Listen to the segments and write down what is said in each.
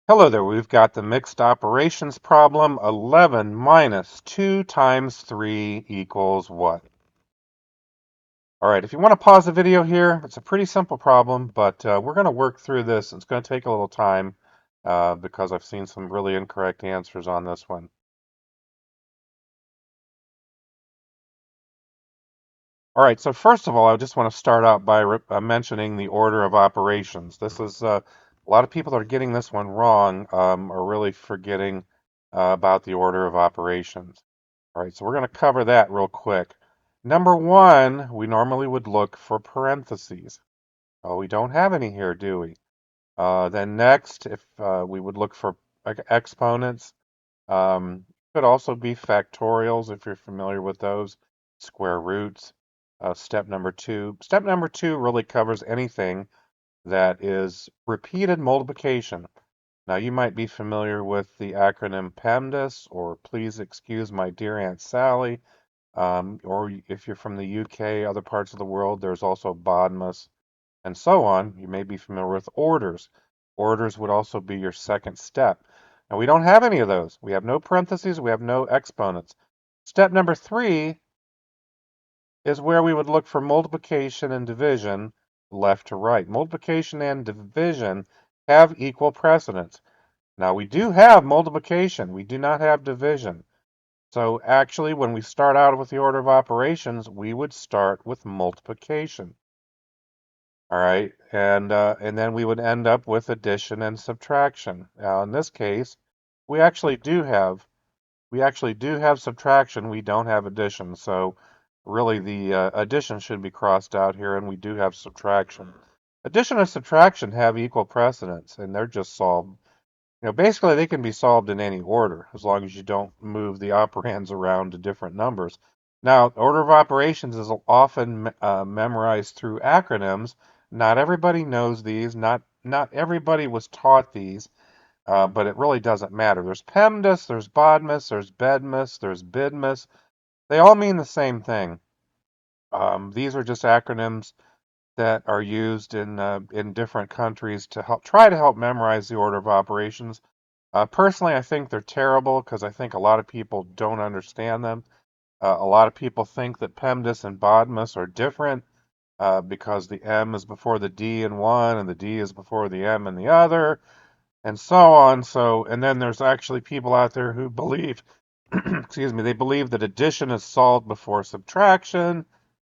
Hello there, we've got the mixed operations problem. 11 minus 2 times 3 equals what? All right, if you want to pause the video here, it's a pretty simple problem, but we're going to work through this. It's going to take a little time because I've seen some really incorrect answers on this one. All right, so first of all, I just want to start out by mentioning the order of operations. This is a lot of people that are getting this one wrong, are really forgetting about the order of operations. All right, so we're going to cover that real quick. Number one, we normally would look for parentheses. Oh, we don't have any here, do we? Then next, if we would look for exponents, could also be factorials if you're familiar with those, square roots. Step number two. Step number two really covers anything that is repeated multiplication. Now, you might be familiar with the acronym PEMDAS, or Please Excuse My Dear Aunt Sally. Or if you're from the UK, other parts of the world, there's also BODMAS and so on. You may be familiar with orders. Orders would also be your second step. Now, we don't have any of those. We have no parentheses, we have no exponents. Step number three is where we would look for multiplication and division left to right. Multiplication and division have equal precedence. Now, we do have multiplication, we do not have division. So actually, when we start out with the order of operations, we would start with multiplication. All right, and then we would end up with addition and subtraction. Now, in this case, we actually do have subtraction. We don't have addition. So really, the addition should be crossed out here, and we do have subtraction. Addition and subtraction have equal precedence, and they're just solved. Basically, they can be solved in any order as long as you don't move the operands around to different numbers. Now, order of operations is often memorized through acronyms. Not everybody knows these. Not everybody was taught these, but it really doesn't matter. There's PEMDAS, there's BODMAS, there's BEDMAS, there's BIDMAS. They all mean the same thing. These are just acronyms that are used in different countries to help memorize the order of operations. Personally, I think they're terrible because I think a lot of people don't understand them. A lot of people think that PEMDAS and BODMAS are different because the M is before the D in one and the D is before the M in the other, and so on. And then there's actually people out there who believe, excuse me, they believe that addition is solved before subtraction.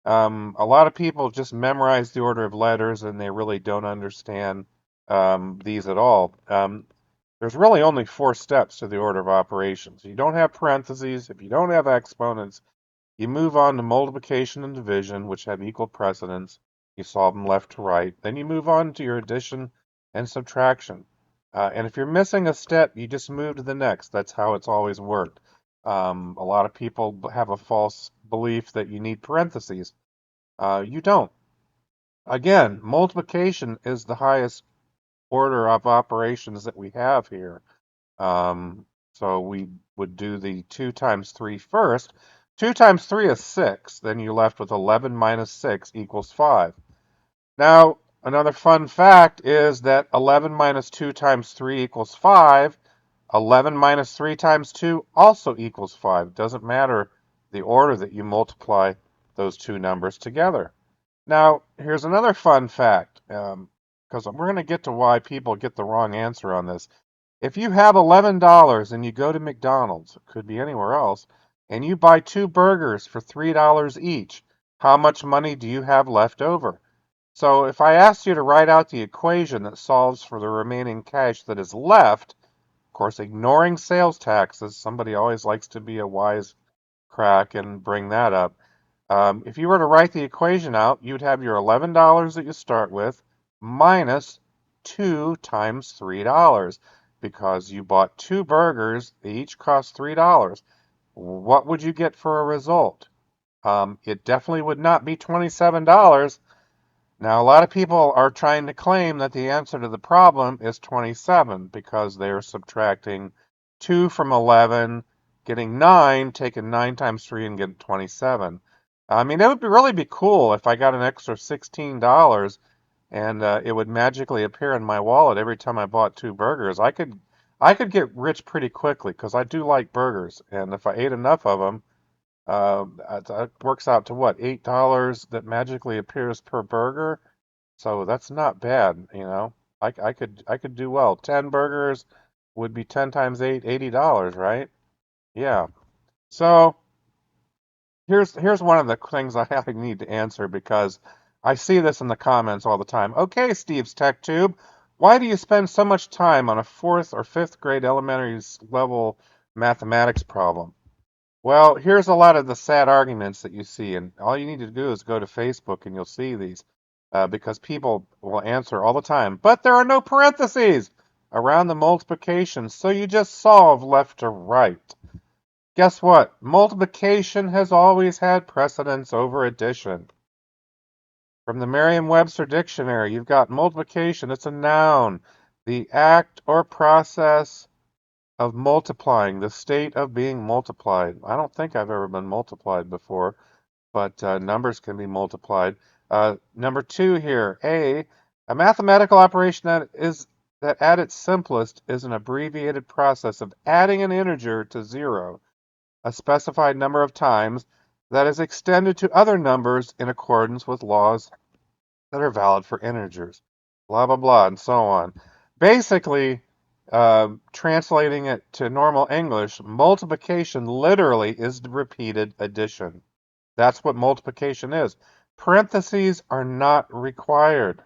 A lot of people just memorize the order of letters and they really don't understand these at all. There's really only four steps to the order of operations. You don't have parentheses. If you don't have exponents, you move on to multiplication and division, which have equal precedence. You solve them left to right. Then you move on to your addition and subtraction. And if you're missing a step, you just move to the next. That's how it's always worked. A lot of people have a false belief that you need parentheses. You don't. Again, multiplication is the highest order of operations that we have here. So we would do the 2 times 3 first. 2 times 3 is 6. Then you're left with 11 minus 6 equals 5. Now, another fun fact is that 11 minus 2 times 3 equals 5. 11 minus 3 times 2 also equals 5. Doesn't matter the order that you multiply those two numbers together. Now, here's another fun fact, because we're going to get to why people get the wrong answer on this. If you have $11 and you go to McDonald's, it could be anywhere else, and you buy two burgers for $3 each, how much money do you have left over? So if I asked you to write out the equation that solves for the remaining cash that is left, of course, ignoring sales taxes, somebody always likes to be a wise crack and bring that up. If you were to write the equation out, you'd have your $11 that you start with minus 2 times $3 because you bought two burgers, they each cost $3. What would you get for a result? It definitely would not be $27. Now, a lot of people are trying to claim that the answer to the problem is 27 because they're subtracting 2 from 11, getting 9, taking 9 times 3 and getting 27. I mean, it would really be cool if I got an extra $16 and it would magically appear in my wallet every time I bought 2 burgers. I could get rich pretty quickly because I do like burgers, and if I ate enough of them, it works out to what, $8 that magically appears per burger. So that's not bad, you know. I could do well. 10 burgers would be 10 times 8, $80, right? Yeah. So here's one of the things I need to answer because I see this in the comments all the time. Okay, Steve's Tech Tube, why do you spend so much time on a fourth or fifth grade elementary level mathematics problem? Well, here's a lot of the sad arguments that you see, and all you need to do is go to Facebook and you'll see these, because people will answer all the time. But there are no parentheses around the multiplication, so you just solve left to right. Guess what? Multiplication has always had precedence over addition. From the Merriam-Webster dictionary, you've got multiplication. It's a noun, the act or process of multiplying, the state of being multiplied. I don't think I've ever been multiplied before, but numbers can be multiplied. Number 2 here, a mathematical operation that at its simplest is an abbreviated process of adding an integer to 0 a specified number of times that is extended to other numbers in accordance with laws that are valid for integers. Blah, blah, blah, and so on. Basically, translating it to normal English, multiplication literally is repeated addition. That's what multiplication is. Parentheses are not required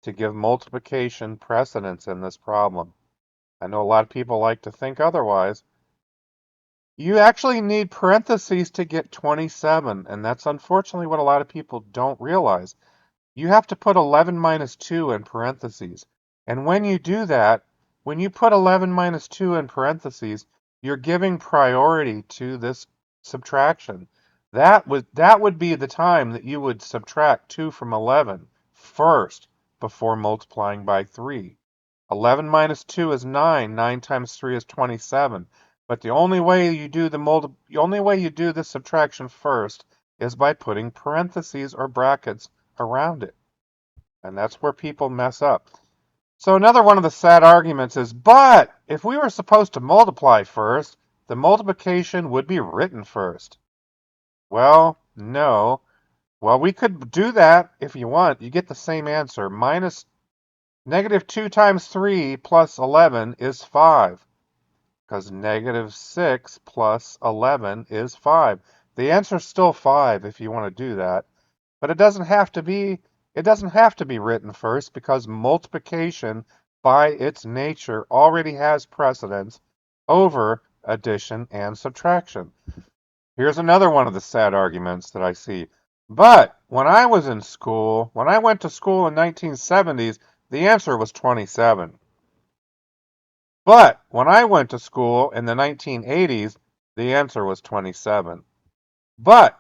to give multiplication precedence in this problem. I know a lot of people like to think otherwise. You actually need parentheses to get 27, and that's unfortunately what a lot of people don't realize. You have to put 11 minus 2 in parentheses. And when you do that, when you put 11 minus 2 in parentheses, you're giving priority to this subtraction. That would be the time that you would subtract 2 from 11 first before multiplying by 3. 11 minus 2 is 9. 9 times 3 is 27. But the only way you do the subtraction first is by putting parentheses or brackets around it. And that's where people mess up. So another one of the sad arguments is, but if we were supposed to multiply first, the multiplication would be written first. Well, no. Well, we could do that if you want. You get the same answer. Negative 2 times 3 plus 11 is 5. Because negative 6 plus 11 is 5. The answer is still 5 if you want to do that. But it doesn't have to be written first because multiplication by its nature already has precedence over addition and subtraction. Here's another one of the sad arguments that I see. But when I went to school in 1970s, the answer was 27. But when I went to school in the 1980s, the answer was 27. But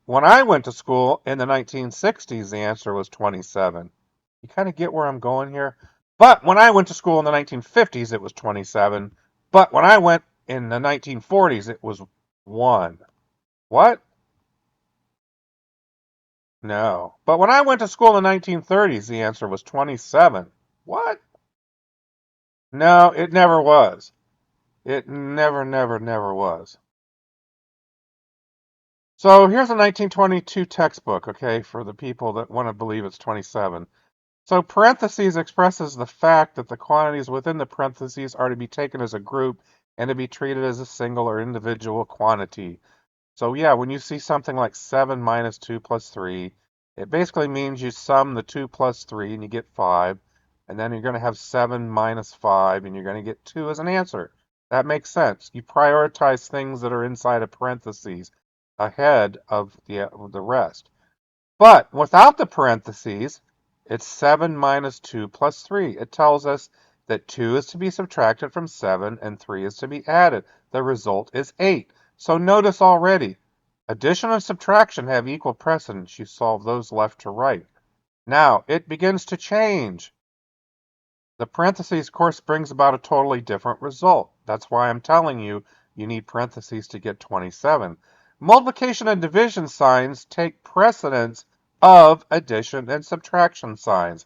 when I went to school in the 1960s, the answer was 27. You kind of get where I'm going here? But when I went to school in the 1950s, it was 27. But when I went in the 1940s, it was 1. What? No. But when I went to school in the 1930s, the answer was 27. What? No, it never was. It never, never, never was. So here's a 1922 textbook, okay, for the people that want to believe it's 27. So parentheses expresses the fact that the quantities within the parentheses are to be taken as a group and to be treated as a single or individual quantity. So yeah, when you see something like 7 minus 2 plus 3, it basically means you sum the 2 plus 3 and you get 5. And then you're going to have 7 minus 5 and you're going to get 2 as an answer. That makes sense. You prioritize things that are inside of parentheses ahead of the rest. But without the parentheses, it's 7 minus 2 plus 3. It tells us that 2 is to be subtracted from 7 and 3 is to be added. The result is 8. So notice already, addition and subtraction have equal precedence. You solve those left to right. Now, it begins to change. The parentheses, of course, brings about a totally different result. That's why I'm telling you, you need parentheses to get 27. Multiplication and division signs take precedence of addition and subtraction signs.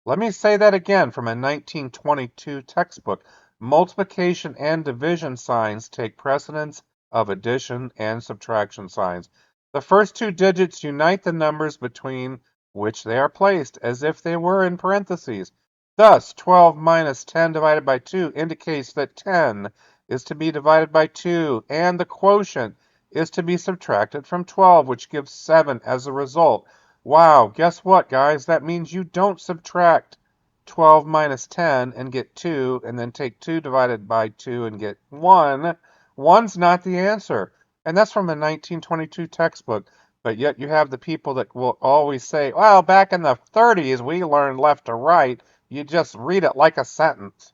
Let me say that again from a 1922 textbook. Multiplication and division signs take precedence of addition and subtraction signs. The first two digits unite the numbers between which they are placed, as if they were in parentheses. Thus, 12 minus 10 divided by 2 indicates that 10 is to be divided by 2, and the quotient is to be subtracted from 12, which gives 7 as a result. Wow, guess what, guys? That means you don't subtract 12 minus 10 and get 2, and then take 2 divided by 2 and get 1. 1's not the answer. And that's from a 1922 textbook. But yet you have the people that will always say, well, back in the 30s, we learned left to right. You just read it like a sentence.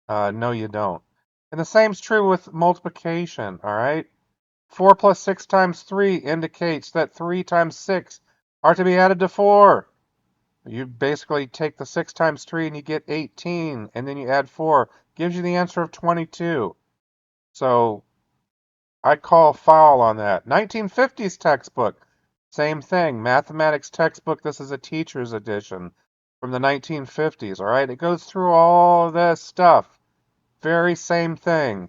No, you don't. And the same's true with multiplication, all right? 4 plus 6 times 3 indicates that 3 times 6 are to be added to 4. You basically take the 6 times 3 and you get 18, and then you add 4. Gives you the answer of 22. So I call foul on that. 1950s textbook, same thing. Mathematics textbook, this is a teacher's edition from the 1950s, all right? It goes through all of this stuff. Very same thing.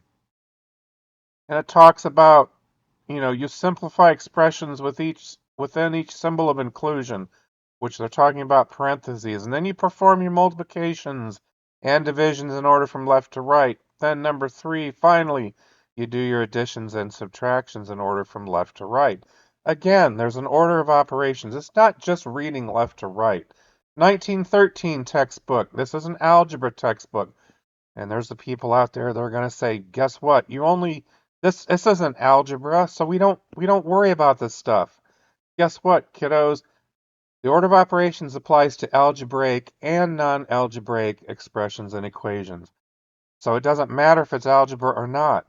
And it talks about, you simplify expressions within each symbol of inclusion, which they're talking about parentheses, and then you perform your multiplications and divisions in order from left to right. Then number 3, finally, you do your additions and subtractions in order from left to right. Again, there's an order of operations. It's not just reading left to right. 1913 textbook. This is an algebra textbook. And there's the people out there that are going to say, guess what? This isn't algebra, so we don't worry about this stuff. Guess what, kiddos? The order of operations applies to algebraic and non-algebraic expressions and equations. So it doesn't matter if it's algebra or not.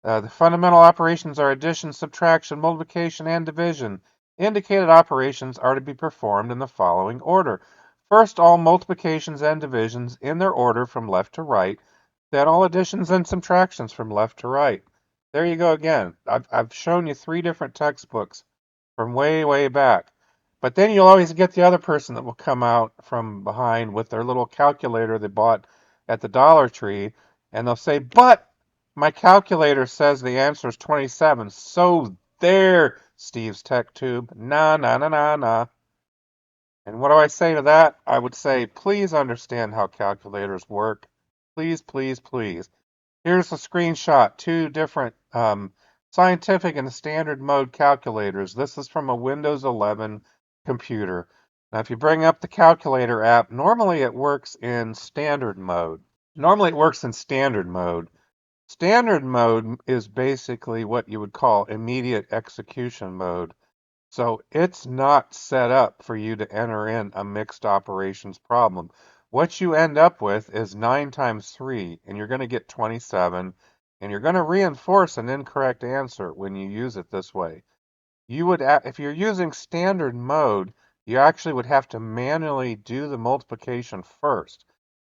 The fundamental operations are addition, subtraction, multiplication, and division. Indicated operations are to be performed in the following order. First, all multiplications and divisions in their order from left to right, then all additions and subtractions from left to right. There you go again. I've shown you 3 different textbooks from way, way back. But then you'll always get the other person that will come out from behind with their little calculator they bought at the Dollar Tree, and they'll say, but my calculator says the answer is 27. So there, Steve's Tech Tube. Nah, nah, nah, nah, nah. And what do I say to that? I would say, please understand how calculators work. Please, please, please. Here's a screenshot, 2 different scientific and standard mode calculators. This is from a Windows 11 computer. Now, if you bring up the calculator app, normally it works in standard mode. Normally it works in standard mode. Standard mode is basically what you would call immediate execution mode. So it's not set up for you to enter in a mixed operations problem. What you end up with is 9 times 3, and you're going to get 27, and you're going to reinforce an incorrect answer when you use it this way. If you're using standard mode, you actually would have to manually do the multiplication first.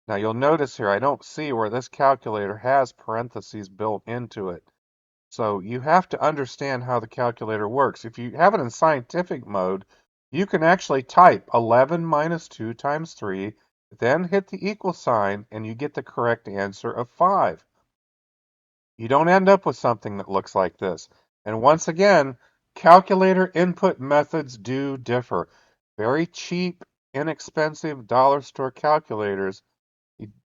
Now you'll notice here, I don't see where this calculator has parentheses built into it. So you have to understand how the calculator works. If you have it in scientific mode, you can actually type 11 minus 2 times 3, then hit the equal sign, and you get the correct answer of 5. You don't end up with something that looks like this. And once again, calculator input methods do differ. Very cheap, inexpensive dollar store calculators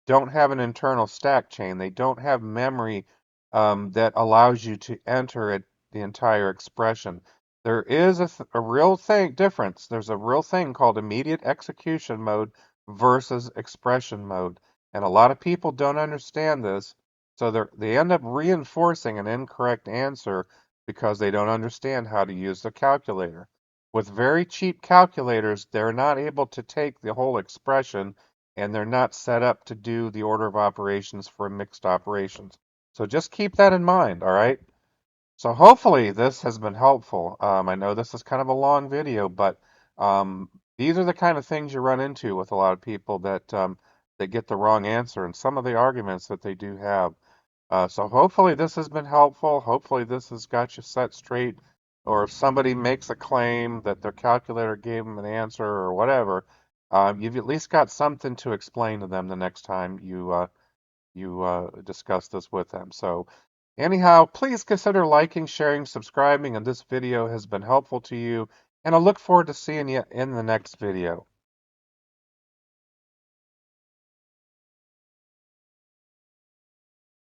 don't have an internal stack chain. They don't have memory that allows you to enter the entire expression. There is a real difference. There's a real thing called immediate execution mode versus expression mode. And a lot of people don't understand this. So they end up reinforcing an incorrect answer because they don't understand how to use the calculator. With very cheap calculators, they're not able to take the whole expression and they're not set up to do the order of operations for mixed operations. So just keep that in mind, all right? So hopefully this has been helpful. I know this is kind of a long video, but these are the kind of things you run into with a lot of people that get the wrong answer and some of the arguments that they do have. So hopefully this has been helpful. Hopefully this has got you set straight. Or if somebody makes a claim that their calculator gave them an answer or whatever, You've at least got something to explain to them the next time you discuss this with them. So anyhow, please consider liking, sharing, subscribing, and this video has been helpful to you, and I look forward to seeing you in the next video.